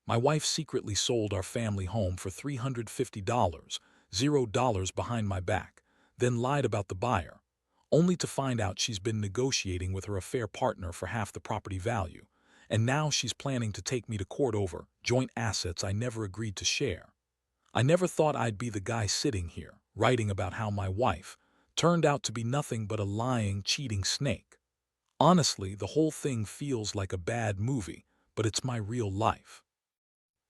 My wife secretly sold our family home for $350, $0 behind my back, then lied about the buyer, only to find out she's been negotiating with her affair partner for half the property value, and now she's planning to take me to court over joint assets I never agreed to share. I never thought I'd be the guy sitting here, writing about how my wife turned out to be nothing but a lying, cheating snake. Honestly, the whole thing feels like a bad movie, but it's my real life.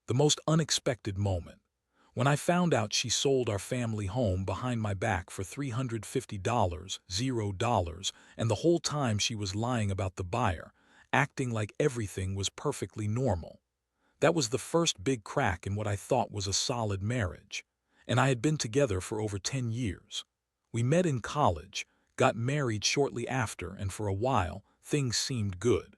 The most unexpected moment. When I found out she sold our family home behind my back for $350, $0, and the whole time she was lying about the buyer, acting like everything was perfectly normal. That was the first big crack in what I thought was a solid marriage. And I had been together for over 10 years. We met in college, got married shortly after, and for a while, things seemed good.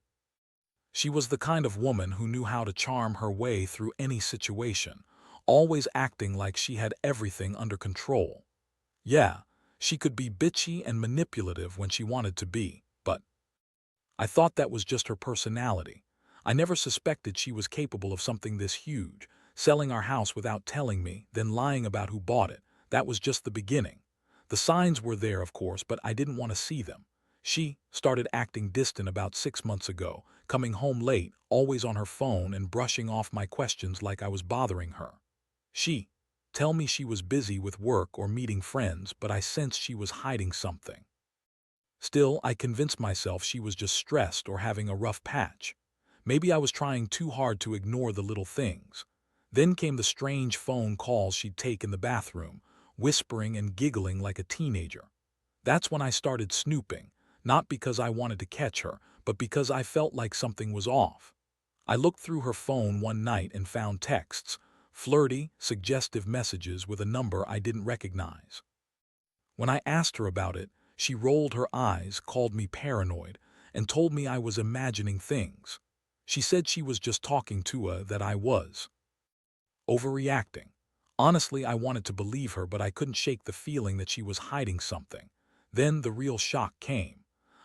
She was the kind of woman who knew how to charm her way through any situation, always acting like she had everything under control. Yeah, she could be bitchy and manipulative when she wanted to be, but I thought that was just her personality. I never suspected she was capable of something this huge, selling our house without telling me, then lying about who bought it. That was just the beginning. The signs were there, of course, but I didn't want to see them. She started acting distant about 6 months ago, coming home late, always on her phone and brushing off my questions like I was bothering her. She tell me she was busy with work or meeting friends, but I sensed she was hiding something. Still, I convinced myself she was just stressed or having a rough patch. Maybe I was trying too hard to ignore the little things. Then came the strange phone calls she'd take in the bathroom, whispering and giggling like a teenager. That's when I started snooping, not because I wanted to catch her, but because I felt like something was off. I looked through her phone one night and found texts, flirty, suggestive messages with a number I didn't recognize. When I asked her about it, she rolled her eyes, called me paranoid, and told me I was imagining things. She said she was just talking to her, that I was overreacting. Honestly, I wanted to believe her, but I couldn't shake the feeling that she was hiding something. Then the real shock came.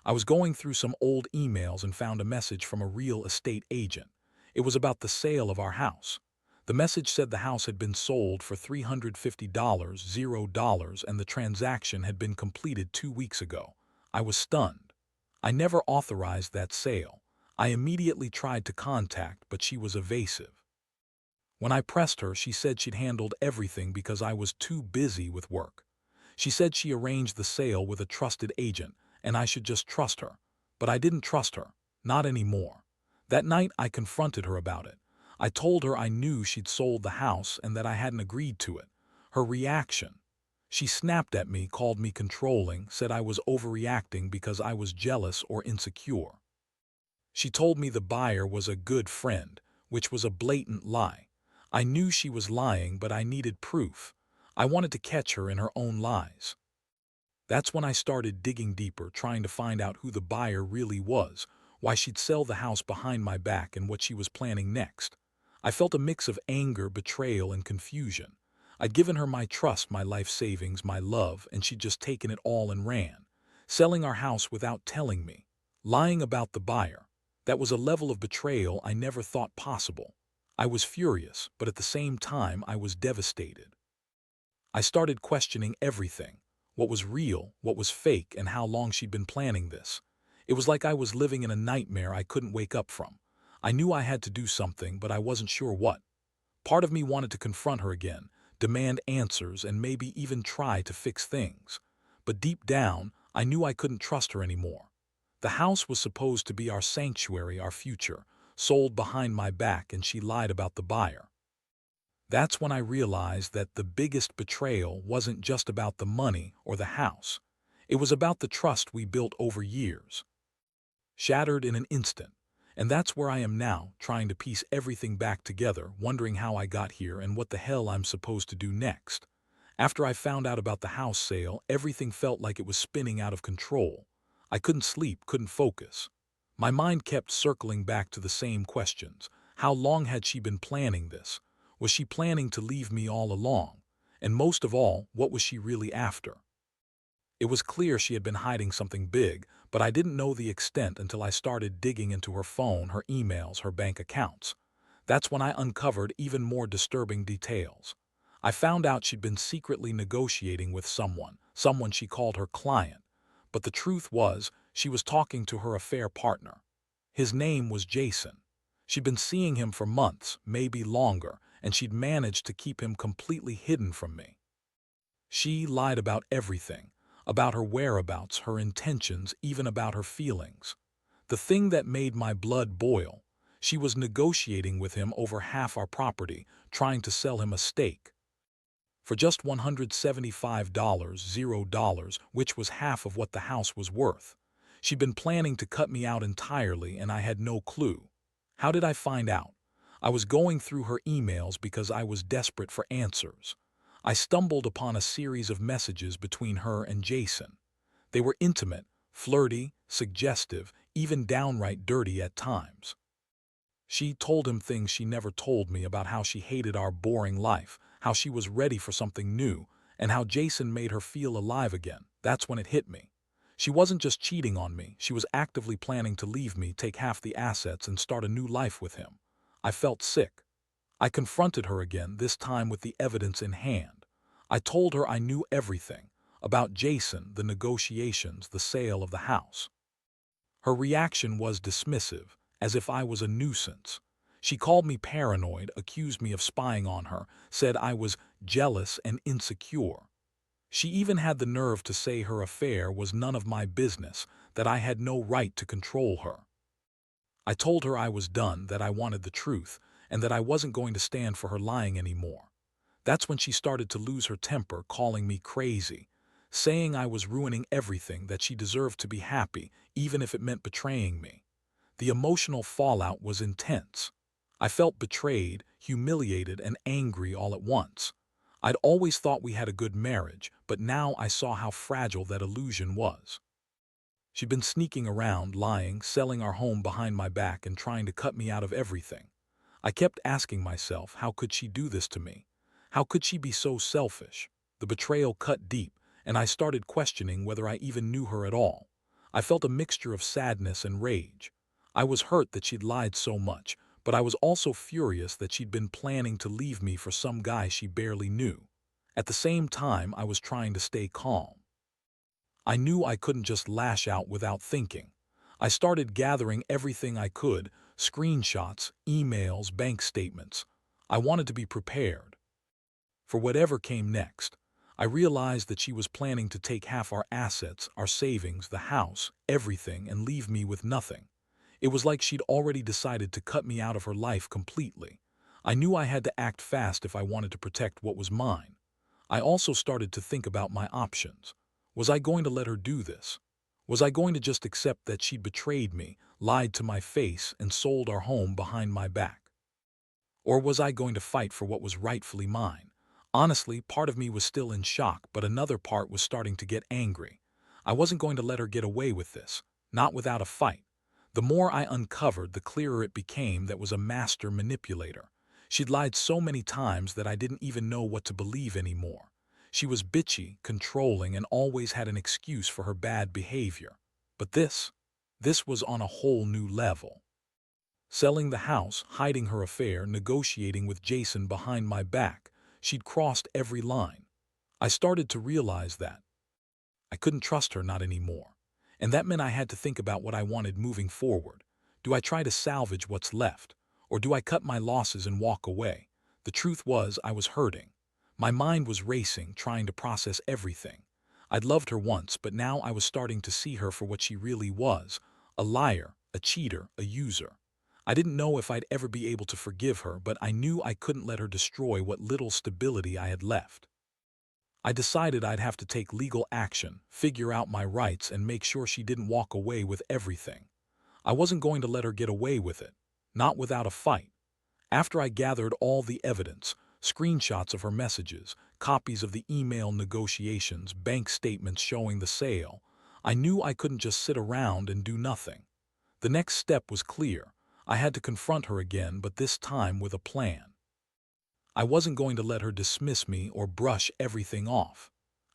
I was going through some old emails and found a message from a real estate agent. It was about the sale of our house. The message said the house had been sold for $350, $0, and the transaction had been completed 2 weeks ago. I was stunned. I never authorized that sale. I immediately tried to contact, but she was evasive. When I pressed her, she said she'd handled everything because I was too busy with work. She said she arranged the sale with a trusted agent, and I should just trust her. But I didn't trust her. Not anymore. That night, I confronted her about it. I told her I knew she'd sold the house and that I hadn't agreed to it. Her reaction. She snapped at me, called me controlling, said I was overreacting because I was jealous or insecure. She told me the buyer was a good friend, which was a blatant lie. I knew she was lying, but I needed proof. I wanted to catch her in her own lies. That's when I started digging deeper, trying to find out who the buyer really was, why she'd sell the house behind my back, and what she was planning next. I felt a mix of anger, betrayal, and confusion. I'd given her my trust, my life savings, my love, and she'd just taken it all and ran, selling our house without telling me, lying about the buyer. That was a level of betrayal I never thought possible. I was furious, but at the same time I was devastated. I started questioning everything. What was real, what was fake, and how long she'd been planning this. It was like I was living in a nightmare I couldn't wake up from. I knew I had to do something, but I wasn't sure what. Part of me wanted to confront her again, demand answers, and maybe even try to fix things. But deep down, I knew I couldn't trust her anymore. The house was supposed to be our sanctuary, our future, sold behind my back, and she lied about the buyer. That's when I realized that the biggest betrayal wasn't just about the money or the house. It was about the trust we built over years. Shattered in an instant. And that's where I am now, trying to piece everything back together, wondering how I got here and what the hell I'm supposed to do next. After I found out about the house sale, everything felt like it was spinning out of control. I couldn't sleep, couldn't focus. My mind kept circling back to the same questions. How long had she been planning this? Was she planning to leave me all along? And most of all, what was she really after? It was clear she had been hiding something big, but I didn't know the extent until I started digging into her phone, her emails, her bank accounts. That's when I uncovered even more disturbing details. I found out she'd been secretly negotiating with someone she called her client, but the truth was she was talking to her affair partner. His name was Jason. She'd been seeing him for months, maybe longer, and she'd managed to keep him completely hidden from me. She lied about everything, about her whereabouts, her intentions, even about her feelings. The thing that made my blood boil, she was negotiating with him over half our property, trying to sell him a stake. For just $175, which was half of what the house was worth. She'd been planning to cut me out entirely, and I had no clue. How did I find out? I was going through her emails because I was desperate for answers. I stumbled upon a series of messages between her and Jason. They were intimate, flirty, suggestive, even downright dirty at times. She told him things she never told me about how she hated our boring life, how she was ready for something new, and how Jason made her feel alive again. That's when it hit me. She wasn't just cheating on me, she was actively planning to leave me, take half the assets, and start a new life with him. I felt sick. I confronted her again, this time with the evidence in hand. I told her I knew everything about Jason, the negotiations, the sale of the house. Her reaction was dismissive, as if I was a nuisance. She called me paranoid, accused me of spying on her, said I was jealous and insecure. She even had the nerve to say her affair was none of my business, that I had no right to control her. I told her I was done, that I wanted the truth, and that I wasn't going to stand for her lying anymore. That's when she started to lose her temper, calling me crazy, saying I was ruining everything, that she deserved to be happy, even if it meant betraying me. The emotional fallout was intense. I felt betrayed, humiliated, and angry all at once. I'd always thought we had a good marriage, but now I saw how fragile that illusion was. She'd been sneaking around, lying, selling our home behind my back, and trying to cut me out of everything. I kept asking myself, how could she do this to me? How could she be so selfish? The betrayal cut deep, and I started questioning whether I even knew her at all. I felt a mixture of sadness and rage. I was hurt that she'd lied so much, but I was also furious that she'd been planning to leave me for some guy she barely knew. At the same time, I was trying to stay calm. I knew I couldn't just lash out without thinking. I started gathering everything I could: screenshots, emails, bank statements. I wanted to be prepared for whatever came next. I realized that she was planning to take half our assets, our savings, the house, everything, and leave me with nothing. It was like she'd already decided to cut me out of her life completely. I knew I had to act fast if I wanted to protect what was mine. I also started to think about my options. Was I going to let her do this? Was I going to just accept that she'd betrayed me, lied to my face, and sold our home behind my back? Or was I going to fight for what was rightfully mine? Honestly, part of me was still in shock, but another part was starting to get angry. I wasn't going to let her get away with this, not without a fight. The more I uncovered, the clearer it became that was a master manipulator. She'd lied so many times that I didn't even know what to believe anymore. She was bitchy, controlling, and always had an excuse for her bad behavior. But this was on a whole new level. Selling the house, hiding her affair, negotiating with Jason behind my back, she'd crossed every line. I started to realize that I couldn't trust her, not anymore. And that meant I had to think about what I wanted moving forward. Do I try to salvage what's left? Or do I cut my losses and walk away? The truth was, I was hurting. My mind was racing, trying to process everything. I'd loved her once, but now I was starting to see her for what she really was: a liar, a cheater, a user. I didn't know if I'd ever be able to forgive her, but I knew I couldn't let her destroy what little stability I had left. I decided I'd have to take legal action, figure out my rights, and make sure she didn't walk away with everything. I wasn't going to let her get away with it, not without a fight. After I gathered all the evidence, screenshots of her messages, copies of the email negotiations, bank statements showing the sale, I knew I couldn't just sit around and do nothing. The next step was clear. I had to confront her again, but this time with a plan. I wasn't going to let her dismiss me or brush everything off.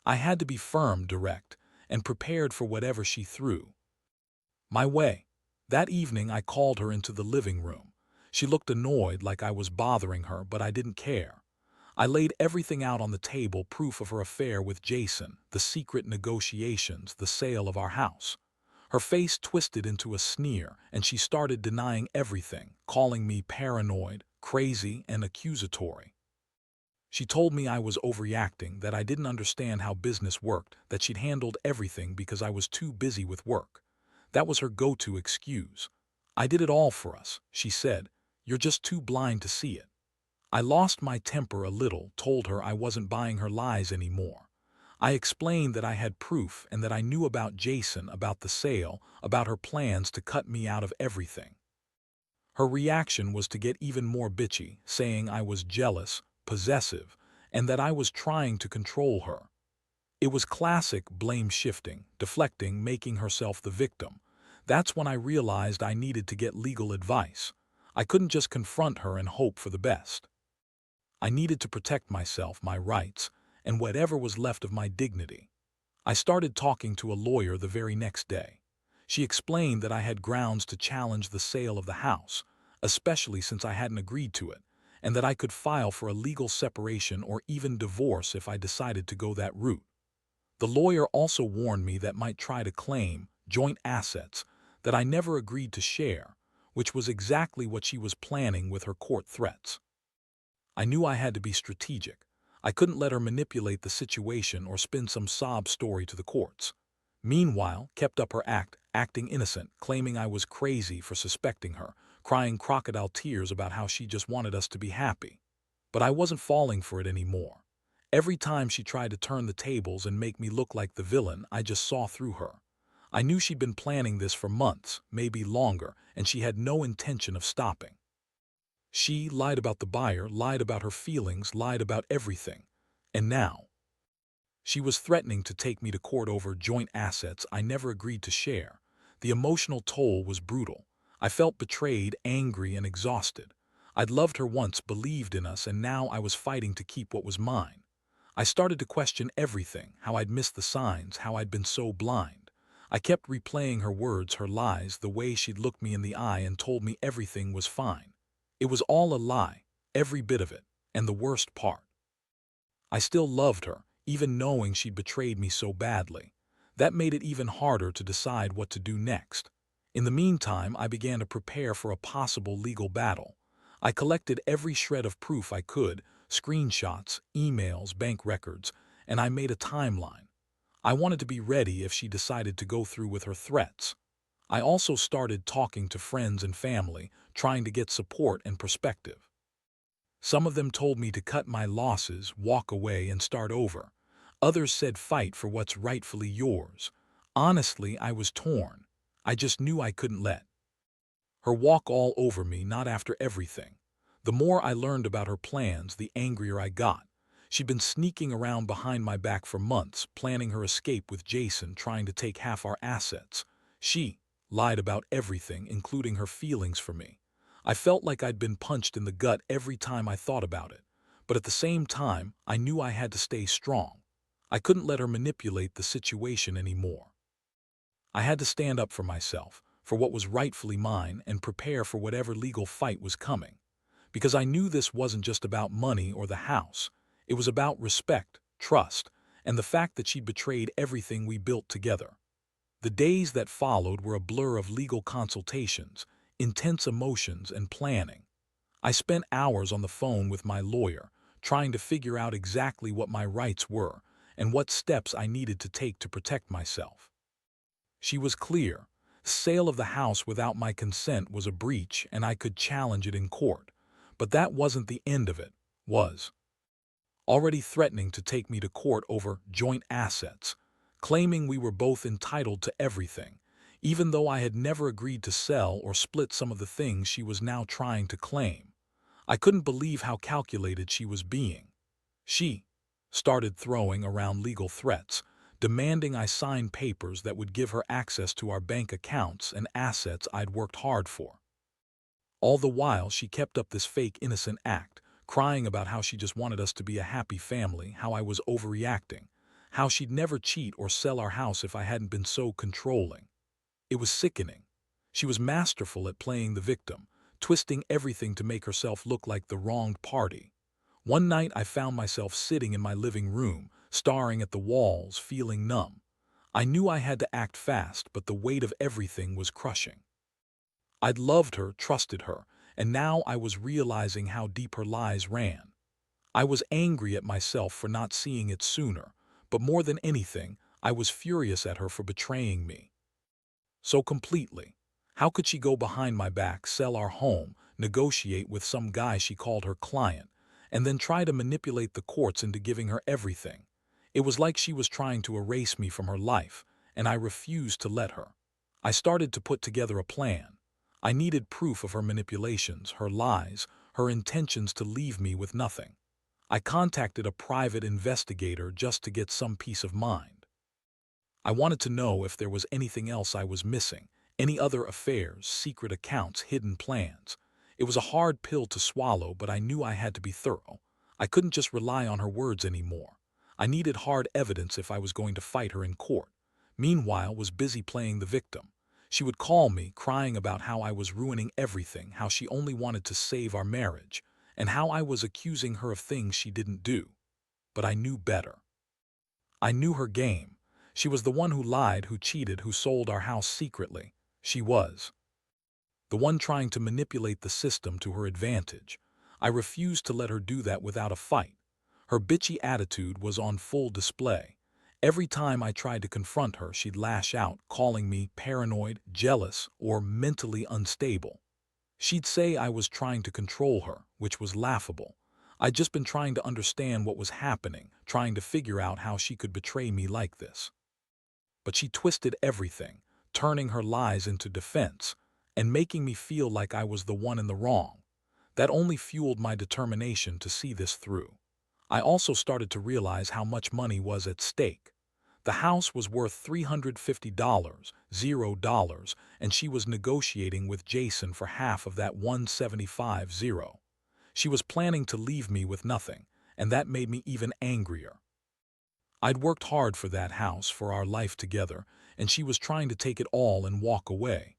I had to be firm, direct, and prepared for whatever she threw my way. That evening I called her into the living room. She looked annoyed, like I was bothering her, but I didn't care. I laid everything out on the table, proof of her affair with Jason, the secret negotiations, the sale of our house. Her face twisted into a sneer, and she started denying everything, calling me paranoid, crazy, and accusatory. She told me I was overreacting, that I didn't understand how business worked, that she'd handled everything because I was too busy with work. That was her go-to excuse. I did it all for us, she said. You're just too blind to see it. I lost my temper a little, told her I wasn't buying her lies anymore. I explained that I had proof and that I knew about Jason, about the sale, about her plans to cut me out of everything. Her reaction was to get even more bitchy, saying I was jealous, possessive, and that I was trying to control her. It was classic blame shifting, deflecting, making herself the victim. That's when I realized I needed to get legal advice. I couldn't just confront her and hope for the best. I needed to protect myself, my rights, and whatever was left of my dignity. I started talking to a lawyer the very next day. She explained that I had grounds to challenge the sale of the house, especially since I hadn't agreed to it, and that I could file for a legal separation or even divorce if I decided to go that route. The lawyer also warned me that might try to claim joint assets that I never agreed to share, which was exactly what she was planning with her court threats. I knew I had to be strategic. I couldn't let her manipulate the situation or spin some sob story to the courts. Meanwhile, kept up her act, acting innocent, claiming I was crazy for suspecting her, crying crocodile tears about how she just wanted us to be happy. But I wasn't falling for it anymore. Every time she tried to turn the tables and make me look like the villain, I just saw through her. I knew she'd been planning this for months, maybe longer, and she had no intention of stopping. She lied about the buyer, lied about her feelings, lied about everything. And now, she was threatening to take me to court over joint assets I never agreed to share. The emotional toll was brutal. I felt betrayed, angry, and exhausted. I'd loved her once, believed in us, and now I was fighting to keep what was mine. I started to question everything, how I'd missed the signs, how I'd been so blind. I kept replaying her words, her lies, the way she'd looked me in the eye and told me everything was fine. It was all a lie, every bit of it, and the worst part. I still loved her, even knowing she'd betrayed me so badly. That made it even harder to decide what to do next. In the meantime, I began to prepare for a possible legal battle. I collected every shred of proof I could, screenshots, emails, bank records, and I made a timeline. I wanted to be ready if she decided to go through with her threats. I also started talking to friends and family, trying to get support and perspective. Some of them told me to cut my losses, walk away, and start over. Others said fight for what's rightfully yours. Honestly, I was torn. I just knew I couldn't let her walk all over me, not after everything. The more I learned about her plans, the angrier I got. She'd been sneaking around behind my back for months, planning her escape with Jason, trying to take half our assets. She lied about everything, including her feelings for me. I felt like I'd been punched in the gut every time I thought about it. But at the same time, I knew I had to stay strong. I couldn't let her manipulate the situation anymore. I had to stand up for myself, for what was rightfully mine, and prepare for whatever legal fight was coming. Because I knew this wasn't just about money or the house. It was about respect, trust, and the fact that she'd betrayed everything we built together. The days that followed were a blur of legal consultations, intense emotions, and planning. I spent hours on the phone with my lawyer, trying to figure out exactly what my rights were and what steps I needed to take to protect myself. She was clear. The sale of the house without my consent was a breach, and I could challenge it in court. But that wasn't the end of it, was already threatening to take me to court over joint assets, claiming we were both entitled to everything, even though I had never agreed to sell or split some of the things she was now trying to claim. I couldn't believe how calculated she was being. She started throwing around legal threats, demanding I sign papers that would give her access to our bank accounts and assets I'd worked hard for. All the while, she kept up this fake innocent act, crying about how she just wanted us to be a happy family, how I was overreacting, how she'd never cheat or sell our house if I hadn't been so controlling. It was sickening. She was masterful at playing the victim, twisting everything to make herself look like the wronged party. One night I found myself sitting in my living room, staring at the walls, feeling numb. I knew I had to act fast, but the weight of everything was crushing. I'd loved her, trusted her, and now I was realizing how deep her lies ran. I was angry at myself for not seeing it sooner, but more than anything, I was furious at her for betraying me so completely. How could she go behind my back, sell our home, negotiate with some guy she called her client, and then try to manipulate the courts into giving her everything? It was like she was trying to erase me from her life, and I refused to let her. I started to put together a plan. I needed proof of her manipulations, her lies, her intentions to leave me with nothing. I contacted a private investigator just to get some peace of mind. I wanted to know if there was anything else I was missing, any other affairs, secret accounts, hidden plans. It was a hard pill to swallow, but I knew I had to be thorough. I couldn't just rely on her words anymore. I needed hard evidence if I was going to fight her in court. Meanwhile, was busy playing the victim. She would call me, crying about how I was ruining everything, how she only wanted to save our marriage, and how I was accusing her of things she didn't do. But I knew better. I knew her game. She was the one who lied, who cheated, who sold our house secretly. She was the one trying to manipulate the system to her advantage. I refused to let her do that without a fight. Her bitchy attitude was on full display. Every time I tried to confront her, she'd lash out, calling me paranoid, jealous, or mentally unstable. She'd say I was trying to control her, which was laughable. I'd just been trying to understand what was happening, trying to figure out how she could betray me like this. But she twisted everything, turning her lies into defense, and making me feel like I was the one in the wrong. That only fueled my determination to see this through. I also started to realize how much money was at stake. The house was worth $350, $0, and she was negotiating with Jason for half of that $175. She was planning to leave me with nothing, and that made me even angrier. I'd worked hard for that house, for our life together, and she was trying to take it all and walk away.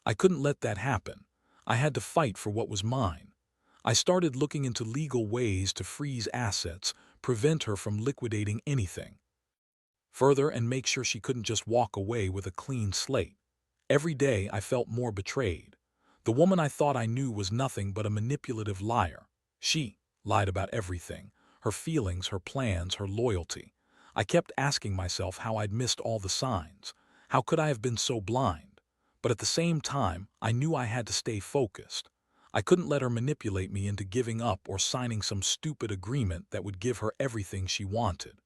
I couldn't let that happen. I had to fight for what was mine. I started looking into legal ways to freeze assets, prevent her from liquidating anything further, and make sure she couldn't just walk away with a clean slate. Every day I felt more betrayed. The woman I thought I knew was nothing but a manipulative liar. She lied about everything, her feelings, her plans, her loyalty. I kept asking myself how I'd missed all the signs. How could I have been so blind? But at the same time, I knew I had to stay focused. I couldn't let her manipulate me into giving up or signing some stupid agreement that would give her everything she wanted.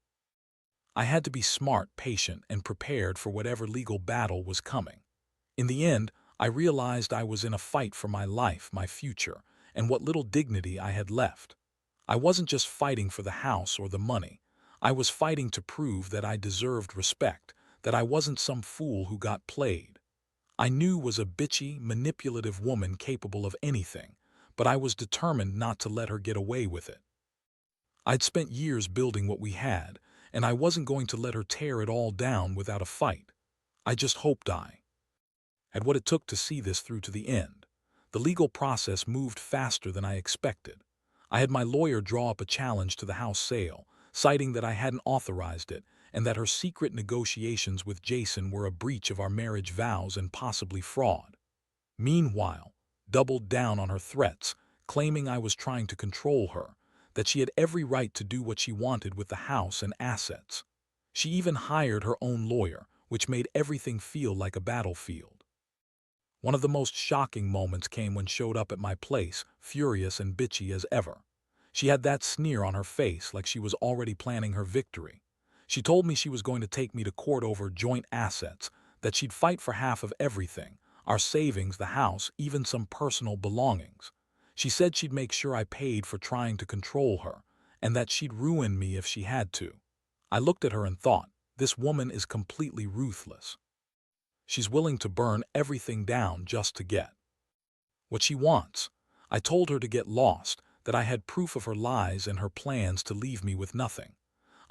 I had to be smart, patient, and prepared for whatever legal battle was coming. In the end, I realized I was in a fight for my life, my future, and what little dignity I had left. I wasn't just fighting for the house or the money. I was fighting to prove that I deserved respect, that I wasn't some fool who got played. I knew was a bitchy, manipulative woman capable of anything, but I was determined not to let her get away with it. I'd spent years building what we had, and I wasn't going to let her tear it all down without a fight. I just hoped I had what it took to see this through to the end. The legal process moved faster than I expected. I had my lawyer draw up a challenge to the house sale, citing that I hadn't authorized it and that her secret negotiations with Jason were a breach of our marriage vows and possibly fraud. Meanwhile, doubled down on her threats, claiming I was trying to control her, that she had every right to do what she wanted with the house and assets. She even hired her own lawyer, which made everything feel like a battlefield. One of the most shocking moments came when she showed up at my place, furious and bitchy as ever. She had that sneer on her face like she was already planning her victory. She told me she was going to take me to court over joint assets, that she'd fight for half of everything, our savings, the house, even some personal belongings. She said she'd make sure I paid for trying to control her, and that she'd ruin me if she had to. I looked at her and thought, this woman is completely ruthless. She's willing to burn everything down just to get what she wants. I told her to get lost, that I had proof of her lies and her plans to leave me with nothing.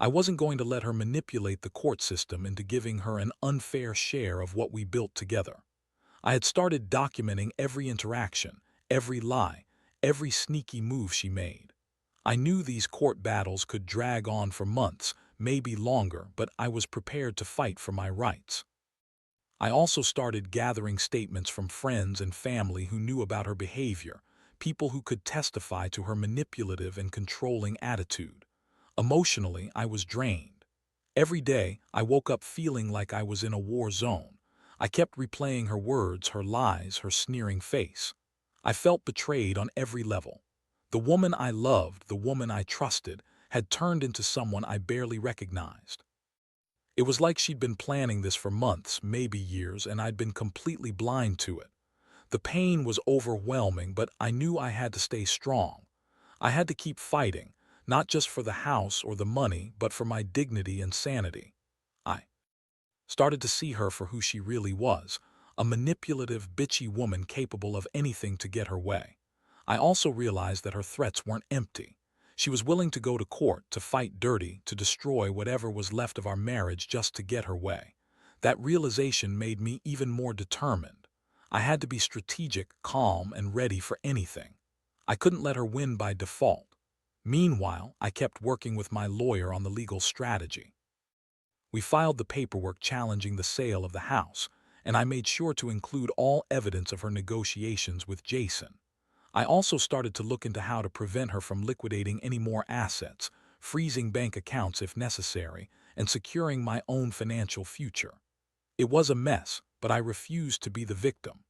I wasn't going to let her manipulate the court system into giving her an unfair share of what we built together. I had started documenting every interaction, every lie, every sneaky move she made. I knew these court battles could drag on for months, maybe longer, but I was prepared to fight for my rights. I also started gathering statements from friends and family who knew about her behavior, people who could testify to her manipulative and controlling attitude. Emotionally, I was drained. Every day, I woke up feeling like I was in a war zone. I kept replaying her words, her lies, her sneering face. I felt betrayed on every level. The woman I loved, the woman I trusted, had turned into someone I barely recognized. It was like she'd been planning this for months, maybe years, and I'd been completely blind to it. The pain was overwhelming, but I knew I had to stay strong. I had to keep fighting, not just for the house or the money, but for my dignity and sanity. I started to see her for who she really was, a manipulative, bitchy woman capable of anything to get her way. I also realized that her threats weren't empty. She was willing to go to court, to fight dirty, to destroy whatever was left of our marriage just to get her way. That realization made me even more determined. I had to be strategic, calm, and ready for anything. I couldn't let her win by default. Meanwhile, I kept working with my lawyer on the legal strategy. We filed the paperwork challenging the sale of the house, and I made sure to include all evidence of her negotiations with Jason. I also started to look into how to prevent her from liquidating any more assets, freezing bank accounts if necessary, and securing my own financial future. It was a mess, but I refused to be the victim.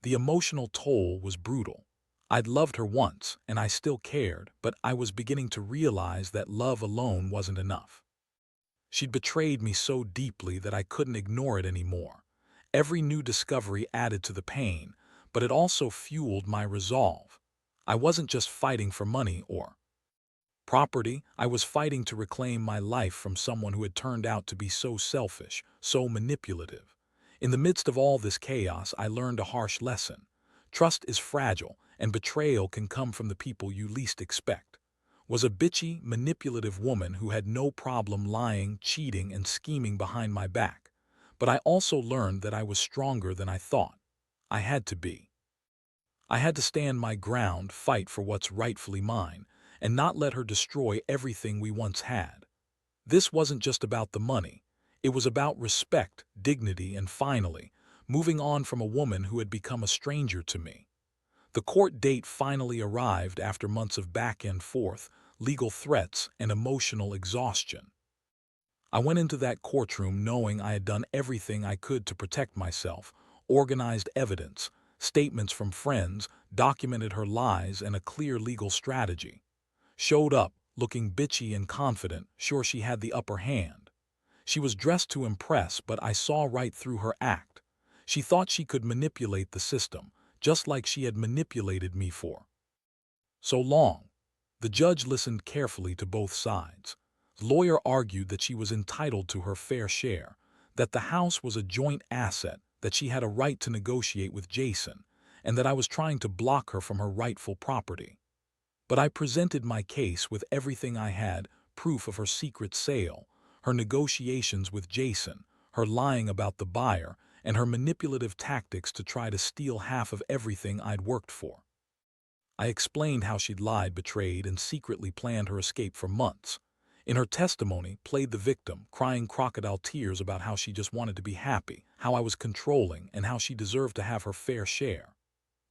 The emotional toll was brutal. I'd loved her once, and I still cared, but I was beginning to realize that love alone wasn't enough. She'd betrayed me so deeply that I couldn't ignore it anymore. Every new discovery added to the pain, but it also fueled my resolve. I wasn't just fighting for money or property, I was fighting to reclaim my life from someone who had turned out to be so selfish, so manipulative. In the midst of all this chaos, I learned a harsh lesson. Trust is fragile, and betrayal can come from the people you least expect. Was a bitchy, manipulative woman who had no problem lying, cheating, and scheming behind my back. But I also learned that I was stronger than I thought. I had to be. I had to stand my ground, fight for what's rightfully mine, and not let her destroy everything we once had. This wasn't just about the money. It was about respect, dignity, and finally, moving on from a woman who had become a stranger to me. The court date finally arrived after months of back and forth, legal threats, and emotional exhaustion. I went into that courtroom knowing I had done everything I could to protect myself, organized evidence, statements from friends, documented her lies, and a clear legal strategy. Showed up, looking bitchy and confident, sure she had the upper hand. She was dressed to impress, but I saw right through her act. She thought she could manipulate the system, just like she had manipulated me for so long. The judge listened carefully to both sides. The lawyer argued that she was entitled to her fair share, that the house was a joint asset, that she had a right to negotiate with Jason, and that I was trying to block her from her rightful property. But I presented my case with everything I had, proof of her secret sale, her negotiations with Jason, her lying about the buyer, and her manipulative tactics to try to steal half of everything I'd worked for. I explained how she'd lied, betrayed, and secretly planned her escape for months. In her testimony, played the victim, crying crocodile tears about how she just wanted to be happy, how I was controlling, and how she deserved to have her fair share.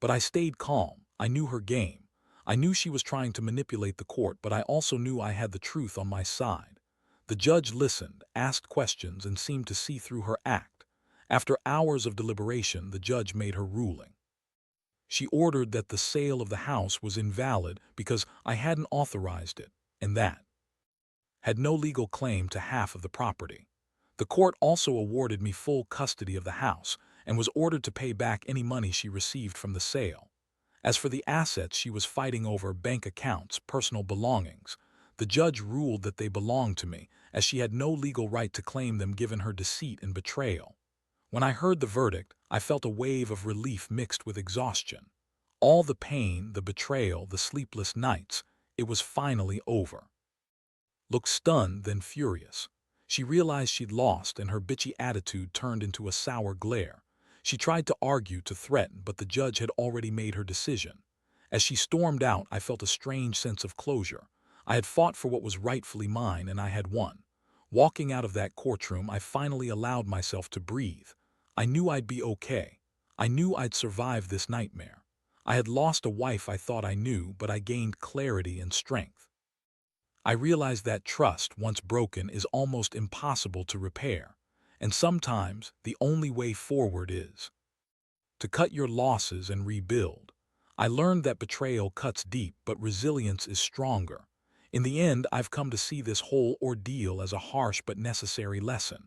But I stayed calm. I knew her game. I knew she was trying to manipulate the court, but I also knew I had the truth on my side. The judge listened, asked questions, and seemed to see through her act. After hours of deliberation, the judge made her ruling. She ordered that the sale of the house was invalid because I hadn't authorized it, and that had no legal claim to half of the property. The court also awarded me full custody of the house and was ordered to pay back any money she received from the sale. As for the assets she was fighting over, bank accounts, personal belongings, the judge ruled that they belonged to me, as she had no legal right to claim them given her deceit and betrayal. When I heard the verdict, I felt a wave of relief mixed with exhaustion. All the pain, the betrayal, the sleepless nights, it was finally over. Looked stunned, then furious. She realized she'd lost, and her bitchy attitude turned into a sour glare. She tried to argue, to threaten, but the judge had already made her decision. As she stormed out, I felt a strange sense of closure. I had fought for what was rightfully mine, and I had won. Walking out of that courtroom, I finally allowed myself to breathe. I knew I'd be okay. I knew I'd survive this nightmare. I had lost a wife I thought I knew, but I gained clarity and strength. I realized that trust, once broken, is almost impossible to repair. And sometimes, the only way forward is to cut your losses and rebuild. I learned that betrayal cuts deep, but resilience is stronger. In the end, I've come to see this whole ordeal as a harsh but necessary lesson.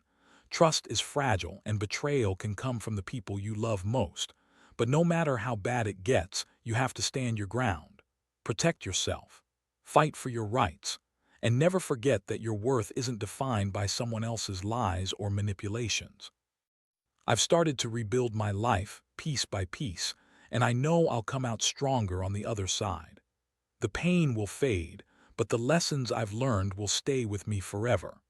Trust is fragile, and betrayal can come from the people you love most. But no matter how bad it gets, you have to stand your ground. Protect yourself. Fight for your rights. And never forget that your worth isn't defined by someone else's lies or manipulations. I've started to rebuild my life, piece by piece, and I know I'll come out stronger on the other side. The pain will fade, but the lessons I've learned will stay with me forever.